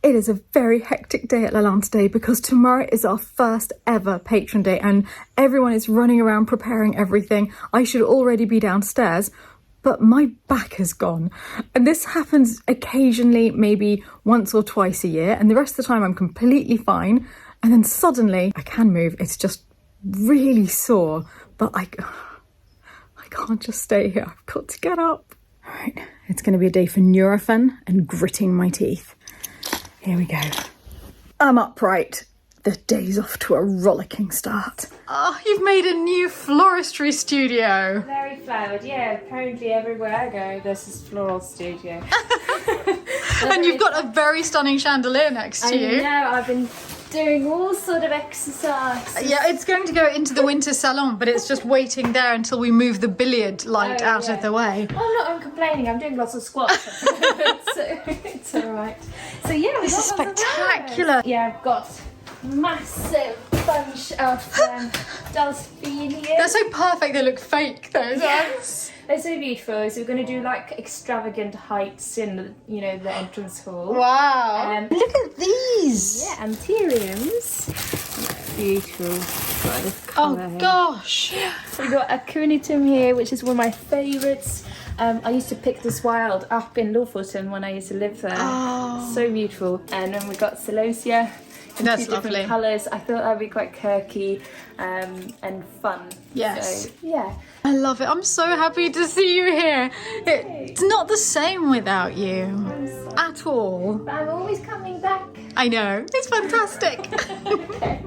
It is a very hectic day at Lalande today because tomorrow is our first ever patron day and everyone is running around preparing everything. I should already be downstairs, but my back has gone. And this happens occasionally, maybe once or twice a year, and the rest of the time I'm completely fine. And then suddenly I can move. It's just really sore, but I can't just stay here. I've got to get up. All right, it's going to be a day for Nurofen and gritting my teeth. Here we go. I'm upright. The day's off to a rollicking start. Oh, you've made a new floristry studio. Very flowered, yeah. Apparently everywhere I go, there's this floral studio. And you've got a very stunning chandelier next to you. I know, I've been doing all sort of exercise. Yeah, it's going to go into the winter salon, but it's just waiting there until we move the billiard light out of the way. Well, I'm complaining. I'm doing lots of squats. So it's all right. So yeah, this is spectacular. Yeah, I've got massive bunch of Dulcinea. They're so perfect. They look fake, those ones. They're so beautiful. So we're going to do like extravagant heights in the, the entrance hall. Wow! Look at these. Yeah, anthuriums. Beautiful. Got this colour here. Gosh! So we got aconitum here, which is one of my favourites. I used to pick this wild up in Lofoten when I used to live there. Oh. So beautiful. And then we got celosia. That's two lovely. different colours. I thought that'd be quite quirky and fun. Yes. So, yeah. I love it. I'm so happy to see you here. It's not the same without you at all. But I'm always coming back. I know. It's fantastic. Okay.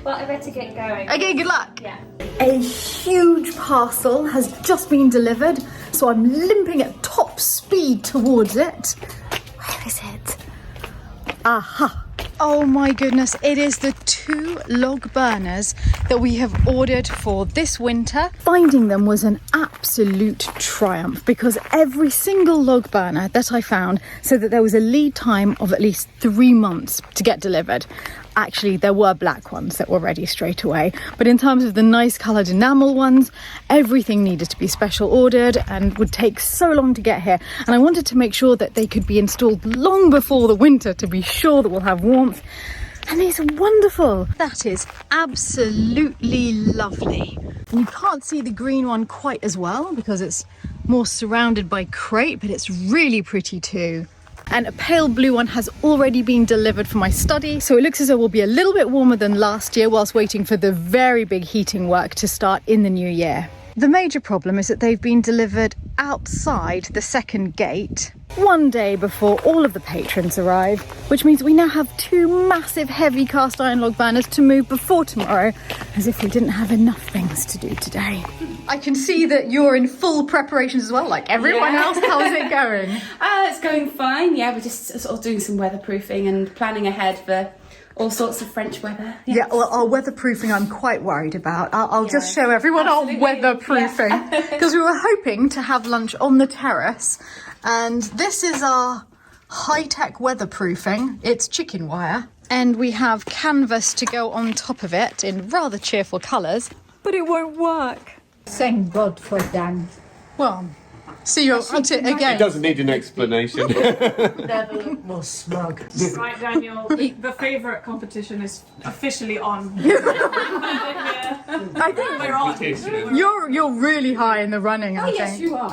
Well, I better get going. Okay, good luck. Yeah. A huge parcel has just been delivered, so I'm limping at top speed towards it. Where is it? Aha. Oh my goodness, it is the 2 log burners that we have ordered for this winter. Finding them was an absolute triumph because every single log burner that I found said that there was a lead time of at least 3 months to get delivered. Actually, there were black ones that were ready straight away, but in terms of the nice coloured enamel ones, everything needed to be special ordered and would take so long to get here. And I wanted to make sure that they could be installed long before the winter to be sure that we'll have warmth. And these are wonderful. That is absolutely lovely. And you can't see the green one quite as well because it's more surrounded by crepe, but it's really pretty too. And a pale blue one has already been delivered for my study, so it looks as though we'll be a little bit warmer than last year whilst waiting for the very big heating work to start in the new year. The major problem is that they've been delivered outside the second gate one day before all of the patrons arrive, which means we now have 2 massive heavy cast iron log burners to move before tomorrow, as if we didn't have enough things to do today. I can see that you're in full preparations as well, like everyone else. How's it going? It's going fine. Yeah, we're just sort of doing some weatherproofing and planning ahead for all sorts of French weather. Yes. Yeah, well, our weatherproofing I'm quite worried about. I'll just show everyone our weatherproofing because we were hoping to have lunch on the terrace, and this is our high-tech weatherproofing. It's chicken wire, and we have canvas to go on top of it in rather cheerful colours, but it won't work. Thank God for Dan. Well, see you at it again. It doesn't need an explanation. Never look more smug. Right, Daniel, the favourite competition is officially on. I think We're on. you're really high in the running, I think. Yes, you are.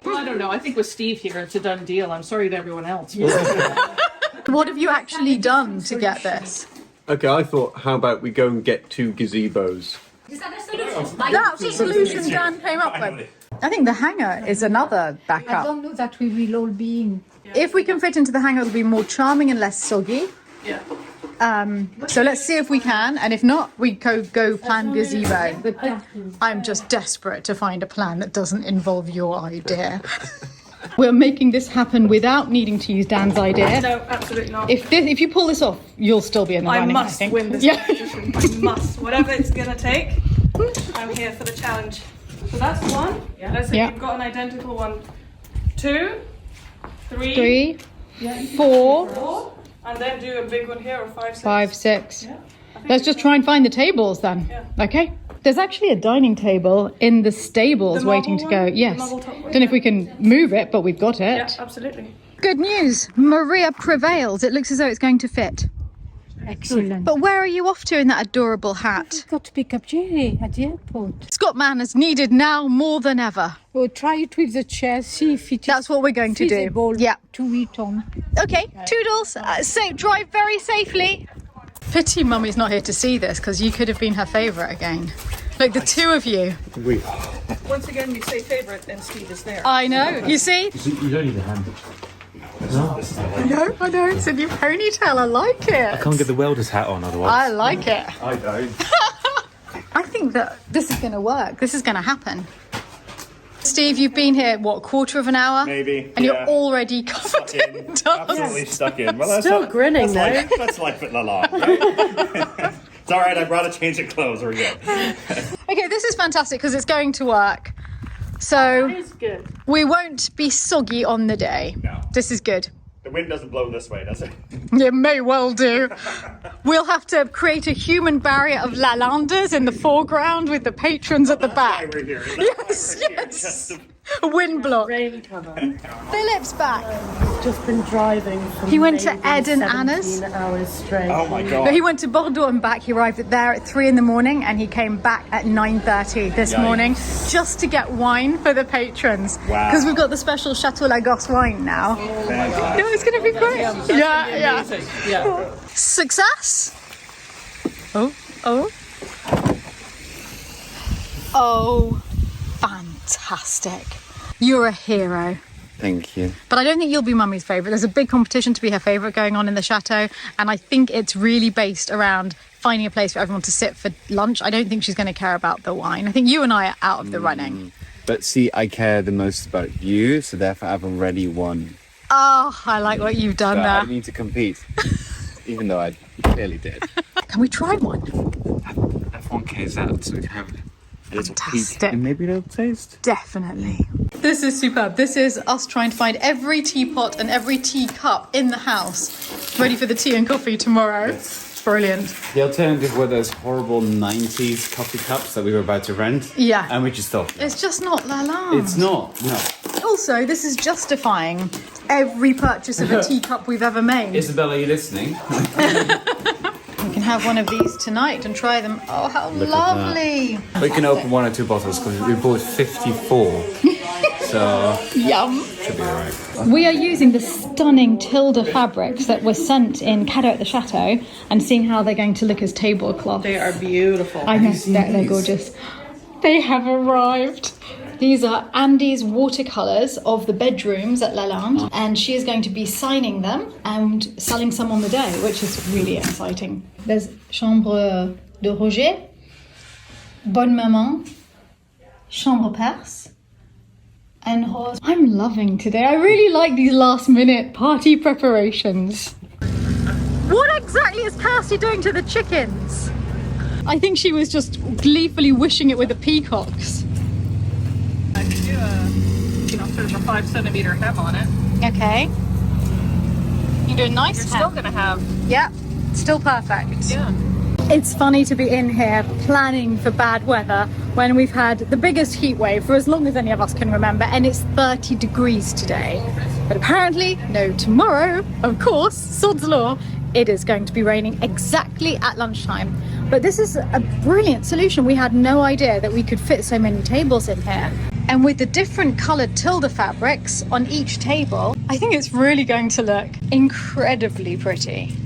Well, I don't know. I think with Steve here, it's a done deal. I'm sorry to everyone else. What have you actually done to get this? Okay, I thought, how about we go and get 2 gazebos? Is that a solution? That's the solution Dan came up with. I think the hanger is another I backup. don't know that we will all be in. If we can fit into the hanger, it'll be more charming and less soggy. Yeah. So let's see if we can, and if not, we go plan gazebo. I'm just desperate to find a plan that doesn't involve your idea. We're making this happen without needing to use Dan's idea. No, absolutely not. If you pull this off, you'll still be in the running, I must think. win this competition. I must. Whatever it's going to take, I'm here for the challenge. So that's 1. Yeah. Let's say you've got an identical one. 2, 3, 4, 4. And then do a big one here, or 5, 6. 5, 6. Yeah. Let's just try and find the tables then. Yeah. Okay. There's actually a dining table in the stables The waiting to marble go. one? Yes. The marble top one? Don't know if we can move it, but we've got it. Yeah, absolutely. Good news, Maria prevails. It looks as though it's going to fit. Excellent. But where are you off to in that adorable hat? Got to pick up Jerry at the airport. Scott Man is needed now more than ever. We'll try it with the chair, see if it That's is what we're going to do. feasible Yeah. to eat on. Okay, toodles. So drive very safely. Pity Mummy's not here to see this because you could have been her favourite again. Like the two of you. Once again, you say favourite and Steve is there. I know. You see? You don't need a hand. No, I know. It's a new ponytail. I like it. I can't get the welder's hat on otherwise. I like it. I don't. I think that this is going to work. This is going to happen. Steve, you've been here, what, a quarter of an hour? Maybe, And yeah. you're already covered in dust. Absolutely stuck in. Well, that's Still grinning, that's life at Lalande, right? It's all right. I brought a change of clothes. We're good. Okay, this is fantastic because it's going to work. So It's good. we won't be soggy on the day. No. This is good. The wind doesn't blow this way, does it? It may well do. We'll have to create a human barrier of Lalanders in the foreground with the patrons at the back. Why we're here. Yes, yes. Just to- A wind block. Rain cover. Philip's back. Just been driving. From He went to maybe Ed and Anna's. 17 hours straight. Oh my No, god. he went to Bordeaux and back. He arrived there at 3 in the morning and he came back at 9:30 this Yikes. morning just to get wine for the patrons. Wow. Because we've got the special Chateau Lagos wine now. Fantastic. No, it's going to be great. Yeah. Yeah. Success. Oh, fantastic. You're a hero. Thank you. But I don't think you'll be Mummy's favourite. There's a big competition to be her favourite going on in the chateau, and I think it's really based around finding a place for everyone to sit for lunch. I don't think she's going to care about the wine. I think you and I are out of the running. But see, I care the most about you, so therefore I've already won. Oh, I like what you've done So I there. don't need to compete, even though I clearly did. Can we try one? F1K's out, so we can have a little peek Fantastic. and maybe a little taste. Definitely. This is superb. This is us trying to find every teapot and every teacup in the house ready for the tea and coffee tomorrow. Brilliant. The alternative were those horrible 90s coffee cups that we were about to rent. Yeah. And we just thought, It's just not Lalande. it's not. No. Also, this is justifying every purchase of a teacup we've ever made. Isabella, are you listening? We can have one of these tonight and try them. Oh, how Look at lovely. We can open 1 or 2 bottles because we bought 54. So, Yum. should be alright. We are using the stunning Tilda fabrics that were sent in cadeau at the chateau and seeing how they're going to look as tablecloth. They are beautiful. I know, they're gorgeous. They have arrived. These are Andy's watercolours of the bedrooms at Lalande, and she is going to be signing them and selling some on the day, which is really exciting. There's Chambre de Roger, Bonne Maman, Chambre Perse, and Rose. I'm loving today. I really like these last minute party preparations. What exactly is Kirsty doing to the chickens? I think she was just gleefully wishing it with the peacocks. I could do sort of a 5 centimeter hem on it. Okay. You do a nice You're still gonna have. Yeah, still perfect. Yeah. It's funny to be in here planning for bad weather when we've had the biggest heat wave for as long as any of us can remember, and it's 30 degrees today. But apparently, no, tomorrow, of course, sod's law, it is going to be raining exactly at lunchtime. But this is a brilliant solution. We had no idea that we could fit so many tables in here. And with the different coloured Tilda fabrics on each table, I think it's really going to look incredibly pretty.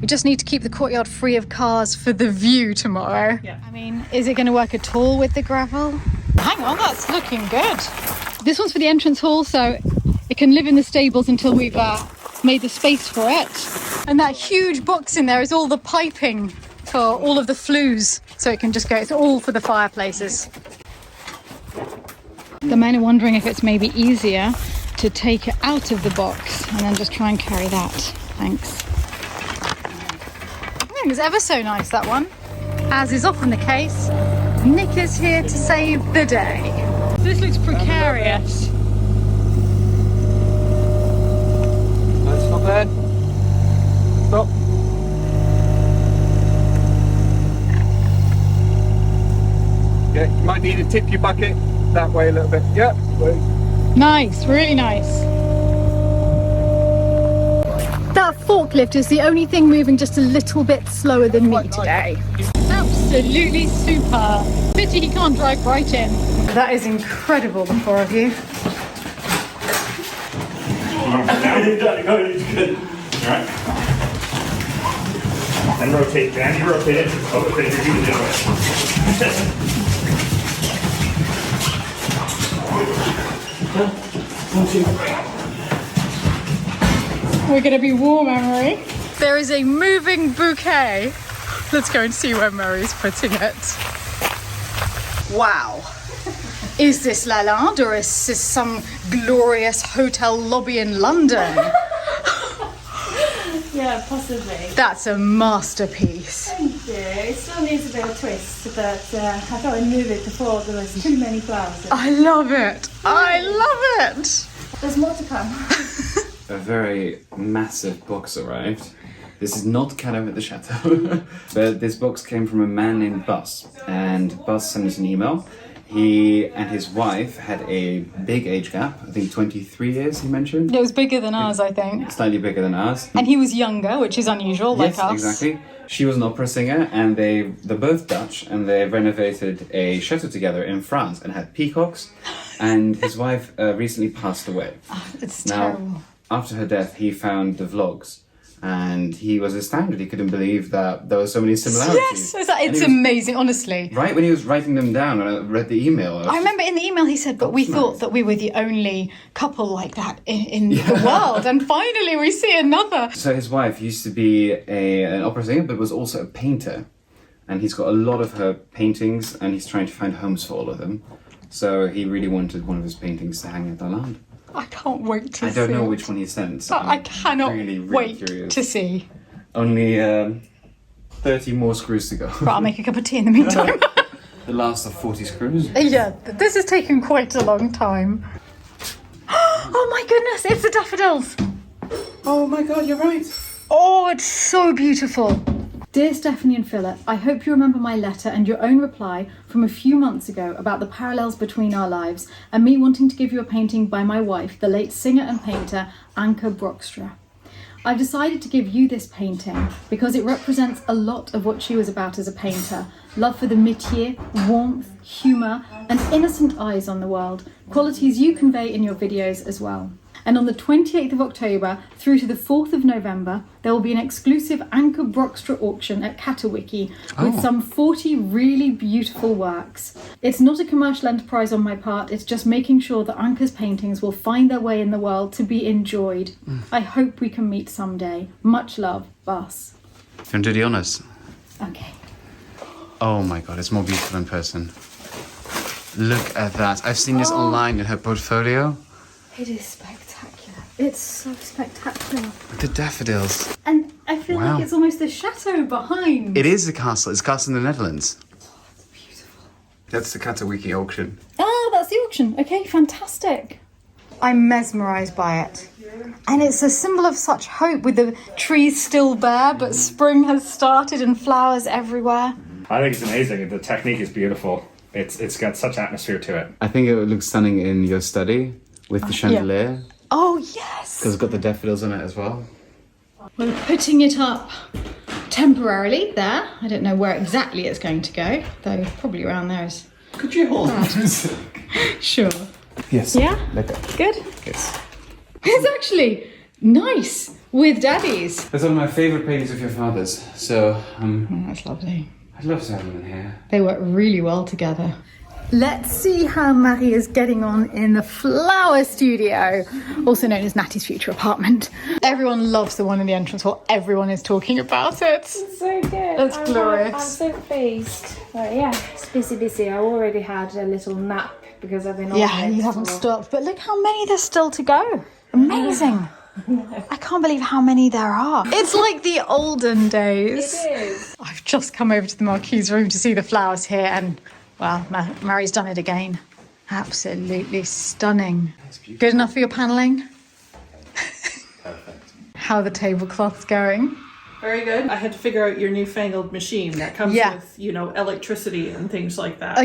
We just need to keep the courtyard free of cars for the view tomorrow. Yeah. I mean, is it going to work at all with the gravel? Hang on, that's looking good. This one's for the entrance hall, so it can live in the stables until we've made the space for it. And that huge box in there is all the piping for all of the flues, so it can just go, it's all for the fireplaces. The men are wondering if it's maybe easier to take it out of the box and then just try and carry that. Thanks. I think it's ever so nice, that one. As is often the case, Nick is here to save the day. This looks precarious. No, stop there. Stop. Okay, you might need to tip your bucket that way a little bit. Yep. Wait. Nice, really nice. forklift is the only thing moving just a little bit slower than me today. Absolutely super. Pity he can't drive right in. That is incredible, the four of you. Good. Alright. And rotate, Dan. You rotate it. Oh, rotate your feet the other way. We're gonna be warm, Emery. There is a moving bouquet. Let's go and see where Murray's putting it. Wow. Is this Lalande or is this some glorious hotel lobby in London? Yeah, possibly. That's a masterpiece. Thank you. It still needs a bit of a twist, but I thought I'd move it before there was too many flowers. I love it. I love it. There's more to come. A very massive box arrived. This is not Cadeau at the Chateau, but this box came from a man named Buzz, and Buzz sent us an email. He and his wife had a big age gap, I think 23 years he mentioned. It was bigger than ours, I think. Slightly bigger than ours. And he was younger, which is unusual, like Yes, us. exactly. She was an opera singer, and they're both Dutch, and they renovated a chateau together in France and had peacocks. And his wife recently passed away. It's Now, terrible. after her death, he found the vlogs, and he was astounded. He couldn't believe that there were so many similarities. Yes, it's was- amazing, honestly. Right when he was writing them down, and I read the email. I remember in the email he said, but we thought that we were the only couple like that in the world. And finally we see another. So his wife used to be an opera singer, but was also a painter. And he's got a lot of her paintings, and he's trying to find homes for all of them. So he really wanted one of his paintings to hang at Lalande. I can't wait to see I don't know it. which one he sent. So I I'm cannot really wait curious. to see. Only 30 more screws to go. But I'll make a cup of tea in the meantime. The last of 40 screws. Yeah, this has taken quite a long time. Oh my goodness, it's the daffodils. Oh my god, you're right. Oh, it's so beautiful. Dear Stephanie and Philip, I hope you remember my letter and your own reply from a few months ago about the parallels between our lives and me wanting to give you a painting by my wife, the late singer and painter Anke Brokstra. I've decided to give you this painting because it represents a lot of what she was about as a painter. Love for the métier, warmth, humour and innocent eyes on the world, qualities you convey in your videos as well. And on the 28th of October through to the 4th of November, there will be an exclusive Anke Brokstra auction at Katowiki with some 40 really beautiful works. It's not a commercial enterprise on my part, it's just making sure that Anke's paintings will find their way in the world to be enjoyed. I hope we can meet someday. Much love, Bus. You want to do the honours? Okay. Oh my god, it's more beautiful in person. Look at that. I've seen this online in her portfolio. It is spectacular. It's so spectacular. The daffodils. And I feel Wow. like it's almost the chateau behind. It is a castle. It's a castle in the Netherlands. Beautiful. That's the Katowiki auction. Ah, that's the auction. Okay, fantastic. I'm mesmerised by it. And it's a symbol of such hope with the trees still bare, but spring has started and flowers everywhere. I think it's amazing. The technique is beautiful. It's got such atmosphere to it. I think it would look stunning in your study with the chandelier. Oh, yes. Because it's got the daffodils on it as well. We're putting it up temporarily there. I don't know where exactly it's going to go, though probably around there is. Could you hold it? Sure. Yes. Yeah? Like that. Good. Yes. It's actually nice with daddies. That's one of my favourite paintings of your father's. So, That's lovely. I'd love to have them in here. They work really well together. Let's see how Marie is getting on in the flower studio, also known as Natty's future apartment. Everyone loves the one in the entrance hall. Everyone is talking about it. It's so good. That's glorious. I'm so pleased. But yeah, it's busy. I already had a little nap because I've been on Yeah, it you haven't for- stopped. But look how many there's still to go. Amazing. I can't believe how many there are. It's like the olden days. It is. I've just come over to the Marquise room to see the flowers here and, well, Marie's done it again. Absolutely stunning. Good enough for your panelling? Perfect. How are the tablecloths going? Very good. I had to figure out your newfangled machine that comes with, you know, electricity and things like that.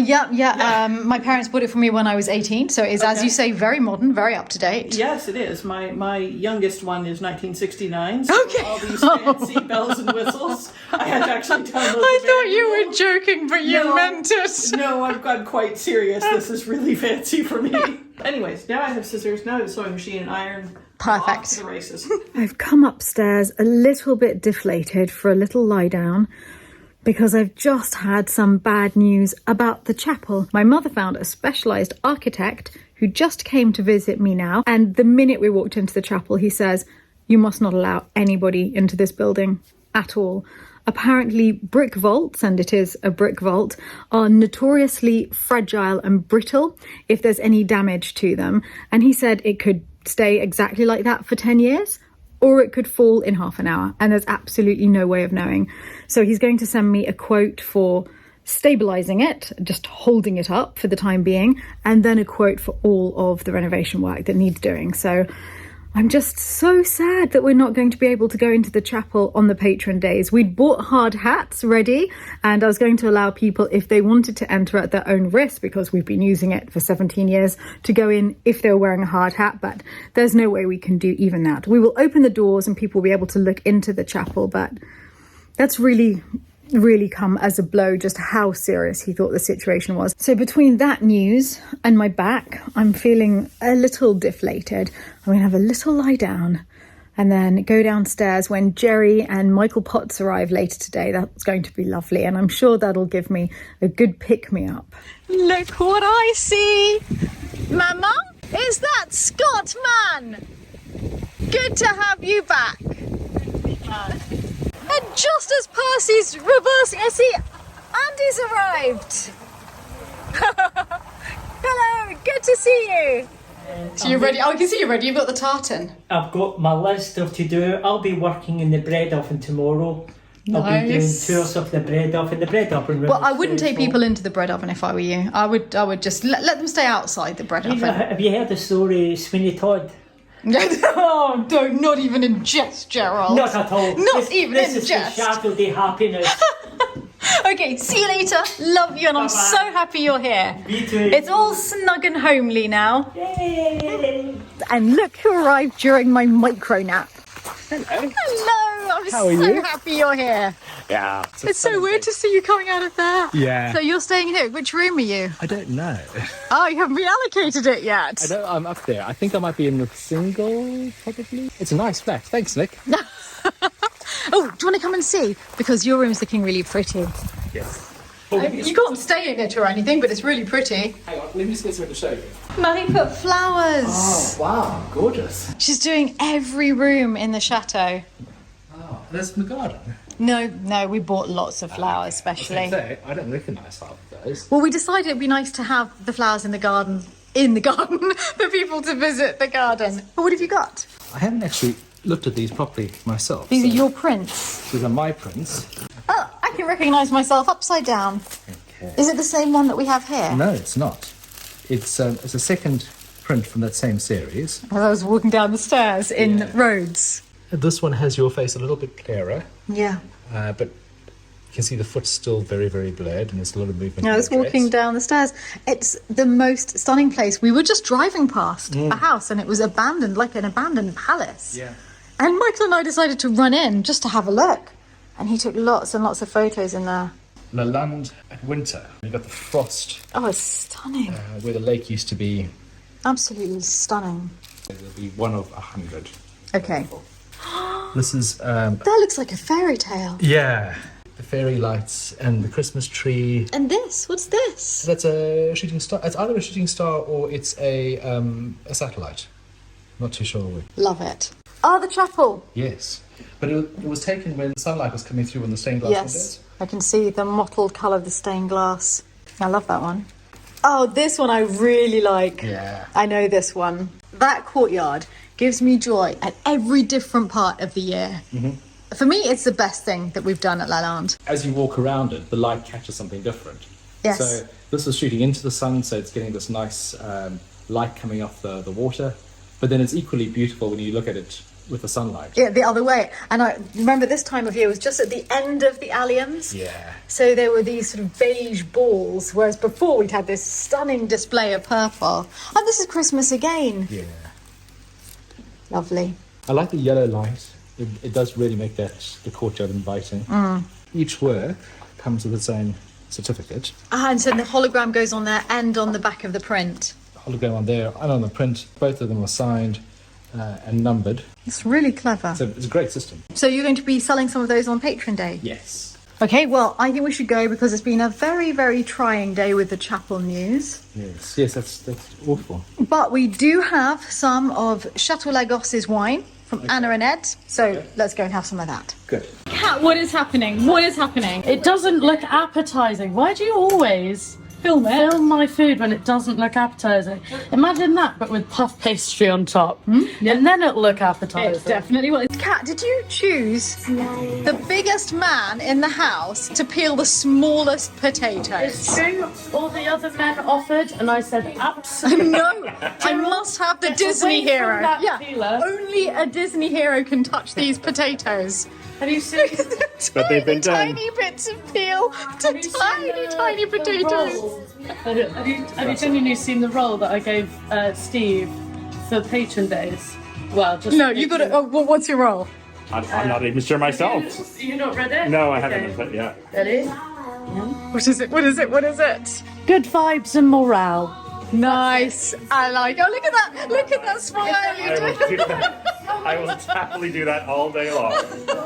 My parents bought it for me when I was 18, so it is, as you say, very modern, very up to date. Yes, it is. My youngest one is 1969. So all these fancy bells and whistles. I had to actually download. I thought you were joking, but you meant it. No, I'm quite serious. This is really fancy for me. Anyways, now I have scissors, now I have a sewing machine and iron. Perfect. Off to the races. I've come upstairs a little bit deflated for a little lie down because I've just had some bad news about the chapel. My mother found a specialised architect who just came to visit me now, and the minute we walked into the chapel, he says, "You must not allow anybody into this building at all." Apparently brick vaults, and it is a brick vault, are notoriously fragile and brittle if there's any damage to them. And he said it could stay exactly like that for 10 years, or it could fall in half an hour, and there's absolutely no way of knowing. So he's going to send me a quote for stabilizing it, just holding it up for the time being, and then a quote for all of the renovation work that needs doing. So I'm just so sad that we're not going to be able to go into the chapel on the patron days. We'd bought hard hats ready, and I was going to allow people, if they wanted to enter at their own risk, because we've been using it for 17 years, to go in if they were wearing a hard hat, but there's no way we can do even that. We will open the doors and people will be able to look into the chapel, but that's really come as a blow, just how serious he thought the situation was. So between that news and my back, I'm feeling a little deflated. I'm going to have a little lie down and then go downstairs when Jerry and Michael Potts arrive later today. That's going to be lovely, and I'm sure that'll give me a good pick-me-up. Look what I see! Mama, is that Scott, man? Good to have you back. And just as Percy's reversing, I see Andy's arrived. Hello, good to see you. So you're ready? Oh, I can see you're ready. You've got the tartan. I've got my list of to do. I'll be working in the bread oven tomorrow. Nice. I'll be doing tours of the bread oven. The bread oven. Well, I wouldn't take people into the bread oven if I were you. I would just let them stay outside the bread oven. Have you heard the story Sweeney Todd? Oh, don't, not even in jest, Gerald. Not at all. Not even in jest. This is the Chateau de Happiness. Okay, see you later. Love you, and I'm so happy you're here. Me too. It's all snug and homely now. Yay. And look who arrived during my micro nap. Hello. Hello, I'm How are so you? happy you're here. Yeah. It's so weird to see you coming out of there. Yeah. So you're staying here. Which room are you? I don't know. Oh, you haven't been allocated it yet. I know I'm up there. I think I might be in the single, probably. It's a nice flat. Thanks, Nick. Oh, do you want to come and see? Because your room's looking really pretty. Yes. You can't stay in it or anything, but it's really pretty. Hang on, let me just get something to show you. Marie put flowers. Oh, wow. Gorgeous. She's doing every room in the chateau. Oh, there's the garden. No, we bought lots of flowers, especially. I don't recognise half of those. Well, we decided it'd be nice to have the flowers in the garden for people to visit the garden. But what have you got? I haven't actually looked at these properly myself. These are your prints. These are my prints. Oh, I can recognise myself upside down. Okay. Is it the same one that we have here? No, it's not. It's a second print from that same series. As I was walking down the stairs in Rhodes. This one has your face a little bit clearer, Yeah. but you can see the foot's still very, very blurred, and there's a lot of movement. I was walking down the stairs. It's the most stunning place. We were just driving past a house, and it was abandoned, like an abandoned palace. Yeah. And Michael and I decided to run in just to have a look. And he took lots and lots of photos in there. Lalande at winter. You've got the frost. Oh, it's stunning. Where the lake used to be. Absolutely stunning. It'll be one of 100. Okay. This is... That looks like a fairy tale. Yeah. The fairy lights and the Christmas tree. And this? What's this? That's a shooting star. It's either a shooting star or it's a satellite. Not too sure which. Love it. Oh, the chapel. Yes. But it was taken when the sunlight was coming through on the stained glass windows. Yes, I can see the mottled colour of the stained glass. I love that one. Oh, this one I really like. Yeah. I know this one. That courtyard gives me joy at every different part of the year. Mm-hmm. For me, it's the best thing that we've done at Lalande. As you walk around it, the light catches something different. Yes. So this is shooting into the sun, so it's getting this nice light coming off the water. But then it's equally beautiful when you look at it with the sunlight. Yeah, the other way. And I remember this time of year was just at the end of the alliums. Yeah. So there were these sort of beige balls, whereas before we'd had this stunning display of purple. And this is Christmas again. Yeah. Lovely. I like the yellow light. It does really make the courtyard inviting. Each work comes with its own certificate. And so the hologram goes on there and on the back of the print. Hologram on there and on the print. Both of them are signed and numbered. It's really clever. So it's a great system. So you're going to be selling some of those on Patron Day? Yes. Okay, well, I think we should go because it's been a very, very trying day with the chapel news. Yes, that's awful. But we do have some of Chateau Lagos's wine from Anna and Ed. So let's go and have some of that. Good. Kat, what is happening? What is happening? It doesn't look appetizing. Why do you always film my food when it doesn't look appetizing? Imagine that, but with puff pastry on top. And then it'll look appetizing. It definitely will. Kat, did you choose the biggest man in the house to peel the smallest potatoes? It's true. All the other men offered, and I said absolutely. No, I must have the Disney away from hero. that Yeah, peeler. only a Disney hero can touch these potatoes. Have you seen But they've been done. Tiny bits of peel to tiny potatoes. Have you genuinely seen the role that I gave Steve for Patron Days? Well, just No, you got to. Oh, what's your role? I'm not even sure myself. You not read it? No, I Okay. haven't. But yeah. Ready? What is it? What is it? What is it? Good vibes and morale. Nice. I like. Oh, look at that! Look at that smile you I will do do. that. I will happily do that all day long.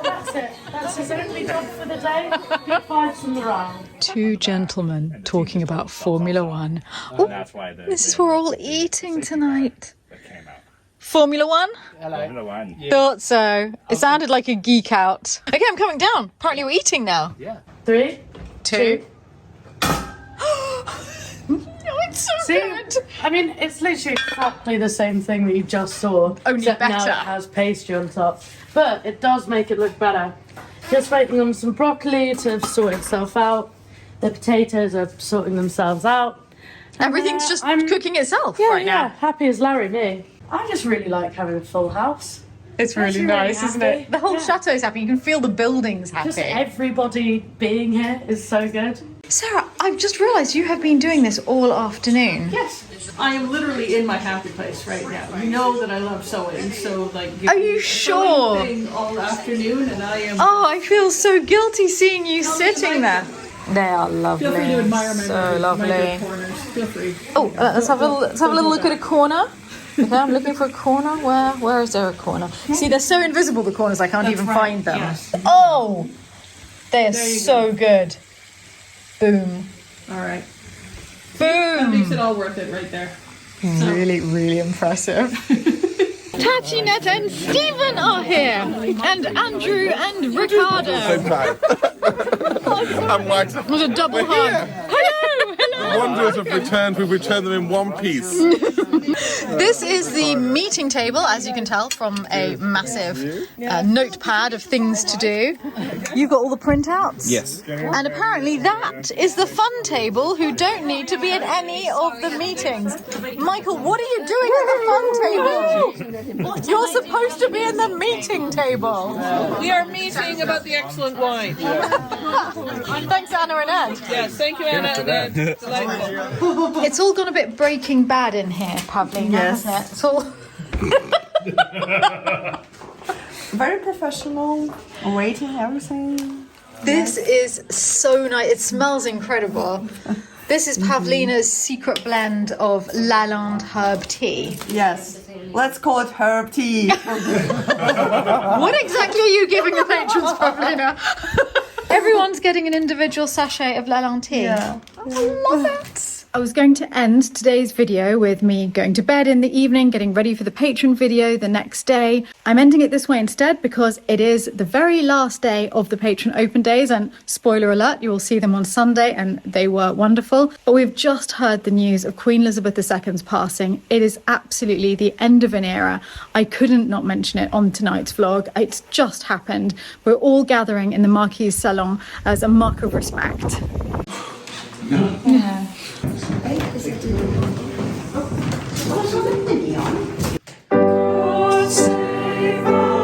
That's it. That's his only job for the day. Good vibes and morale. Two gentlemen talking about Formula One. Oh, That's why this is where we're all eating tonight. came out. Formula One? Formula One. Thought so. It sounded like a geek out. Okay, I'm coming down. Apparently we're eating now. Yeah. 3, 2. Oh, it's so See, good. I mean, it's literally exactly the same thing that you just saw. Only except now better. it has pastry on top. But it does make it look better. Just waiting on some broccoli to sort itself out. The potatoes are sorting themselves out. Everything's just cooking itself Yeah, right yeah, now. happy as Larry, me. I just really like having a full house. It's really nice, isn't it? The whole chateau's happy. You can feel the buildings happy. Just everybody being here is so good. Sarah, I've just realised you have been doing this all afternoon. Yes, I am literally in my happy place right now. You know that I love sewing, so like. Are you sure? Thing all afternoon, and I am. Oh, I feel so guilty seeing you sitting there. They are lovely. Feel free to admire my so my lovely. good corners. Feel free. Oh, let's have a little look at a corner. Okay, I'm looking for a corner. Where is there a corner? See, they're so invisible, the corners, I can't even find them. Yes. Oh, they're There you so good. Boom. All right. That makes Boom. it all worth it right there. Really, really impressive. Tatinette and Stephen are here, and Andrew and Ricardo. I'm right. It was a double hug. Hello, hello. Wonders have returned. We've returned them in one piece. This is the meeting table, as you can tell from a massive notepad of things to do. You've got all the printouts? Yes. And apparently that is the fun table who don't need to be at any of the meetings. Michael, what are you doing at the fun table? You're supposed to be in the meeting table. We are meeting about the excellent wine. Thanks, Anna and Ed. Yes, thank you, Anna and Ed. Delightful. It's all gone a bit Breaking Bad in here, Pavlina, hasn't it? It's all... Very professional, rating everything. This is so nice. It smells incredible. This is Pavlina's secret blend of Lalande herb tea. Yes, let's call it herb tea. What exactly are you giving the patrons, Pavlina? Everyone's getting an individual sachet of Lalande tea. Yeah. I love it. I was going to end today's video with me going to bed in the evening, getting ready for the patron video the next day. I'm ending it this way instead because it is the very last day of the patron open days, and spoiler alert, you will see them on Sunday and they were wonderful. But we've just heard the news of Queen Elizabeth II's passing. It is absolutely the end of an era. I couldn't not mention it on tonight's vlog. It's just happened. We're all gathering in the Marquis's salon as a mark of respect. Yeah. God save us.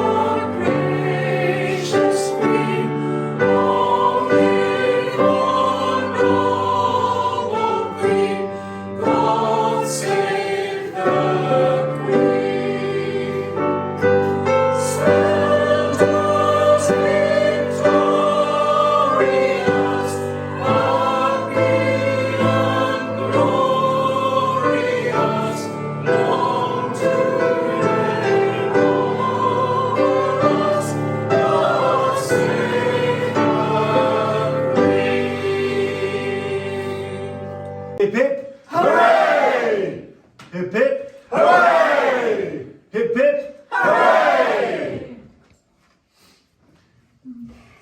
Hip hip hooray! Hip hip hooray! Hip hip hooray!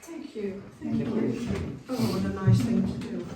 Thank you. Thank you. Oh, what a nice thing to do.